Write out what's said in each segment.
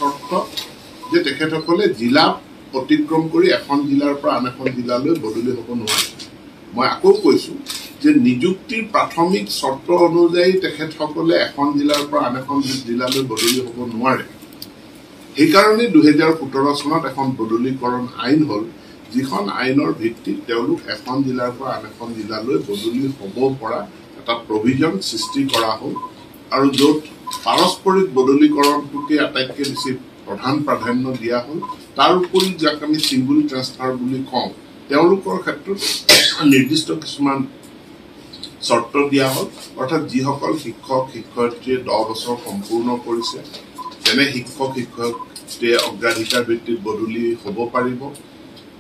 শৰ্ত যে তেখেতসকলে জিলা অতিক্ৰম কৰি এখন জিলাৰ পৰা আন এখন জিলালৈ বদলি হ'ব নোৱাৰে। মই আকৌ কৈছো যে নিযুক্তিৰ প্ৰাথমিক শৰ্ত অনুযায়ী তেখেতসকলে এখন জিলাৰ পৰা আন এখন জিলালৈ বদলি হ'ব নোৱাৰে। সেইকাৰণে 2017 চনত এখন বদলীকৰণ আইন হ'ল, যিখন আইনৰ ভিত্তিত তেওঁলোক এখন জিলাৰ পৰা আন এখন জিলালৈ বদলি হ'ব পৰা এটা প্ৰভিজন সৃষ্টি কৰা হ'ল, আৰু য'ত পাৰস্পৰিক বদলীকৰণটোকে আটাইতকৈ বেছি প্ৰধান প্ৰাধান্য দিয়া হ'ল। তাৰ উপৰি যাক আমি ছিংগুল ট্ৰান্সফাৰ বুলি কওঁ, তেওঁলোকৰ ক্ষেত্ৰত নিৰ্দিষ্ট কিছুমান চৰ্ত দিয়া হ'ল। অৰ্থাৎ যিসকল শিক্ষক শিক্ষয়িত্ৰীয়ে 10 বছৰ সম্পূৰ্ণ কৰিছে, তেনে শিক্ষক শিক্ষয়িত্ৰীয়ে অগ্ৰাধিকাৰ ভিত্তিত বদলি হ'ব পাৰিব।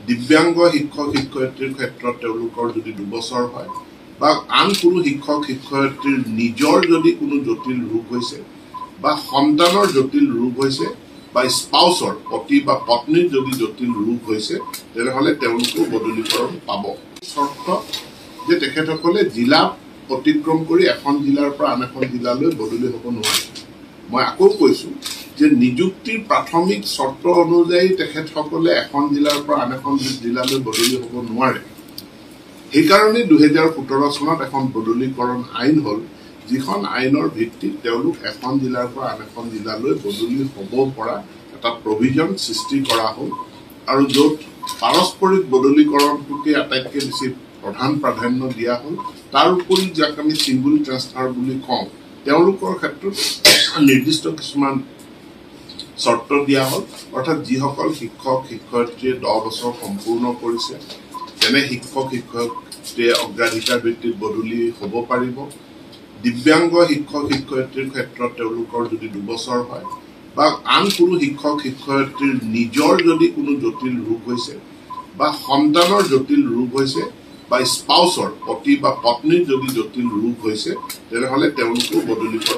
দিব্যাংগ শিক্ষক শিক্ষয়িত্ৰীৰ ক্ষেত্ৰত তেওঁলোকৰ যদি 2 বছৰ হয়, বা আন কোনো শিক্ষক শিক্ষয়িত্ৰীৰ নিজৰ যদি কোনো জটিল ৰোগ হৈছে, বা সন্তানৰ জটিল ৰোগ হৈছে, বা স্পাউচৰ পতি বা পত্নীৰ যদি জটিল ৰোগ হৈছে, তেনেহ'লে তেওঁলোকেও বদলীকৰণ পাব। চৰ্ত যে তেখেতসকলে জিলা অতিক্ৰম কৰি এখন জিলাৰ পৰা আন এখন জিলালৈ বদলি হ'ব নোৱাৰে। মই আকৌ কৈছো যে নিযুক্তিৰ প্ৰাথমিক চৰ্ত অনুযায়ী তেখেতসকলে এখন জিলাৰ পৰা আন এখন জিলালৈ বদলি হ'ব নোৱাৰে। সেইকাৰণে 2017 চনত এখন বদলীকৰণ আইন হ'ল, যিখন আইনৰ ভিত্তিত তেওঁলোক এখন জিলাৰ পৰা আন এখন জিলালৈ বদলি হ'ব পৰা এটা প্ৰভিজন সৃষ্টি কৰা হ'ল, আৰু য'ত পাৰস্পৰিক বদলীকৰণটোকে আটাইতকৈ বেছি প্ৰধান প্ৰাধান্য দিয়া হ'ল। তাৰ উপৰি যাক আমি ছিংগুল ট্ৰান্সফাৰ বুলি কওঁ, তেওঁলোকৰ ক্ষেত্ৰত নিৰ্দিষ্ট কিছুমান চৰ্ত দিয়া হ'ল। অৰ্থাৎ যিসকল শিক্ষক শিক্ষয়িত্ৰীয়ে 10 বছৰ সম্পূৰ্ণ কৰিছে, তেনে শিক্ষক শিক্ষয়িত্ৰীয়ে অগ্ৰাধিকাৰ ভিত্তিত বদলি হ'ব পাৰিব। দিব্যাংগ শিক্ষক শিক্ষয়িত্ৰীৰ ক্ষেত্ৰত তেওঁলোকৰ যদি 2 বছৰ হয়, বা আন কোনো শিক্ষক শিক্ষয়িত্ৰীৰ নিজৰ যদি কোনো জটিল ৰোগ হৈছে, বা সন্তানৰ জটিল ৰোগ হৈছে, বা স্পাউচৰ পতি বা পত্নীৰ যদি জটিল ৰোগ হৈছে, তেনেহ'লে তেওঁলোকেও বদলীকৰণ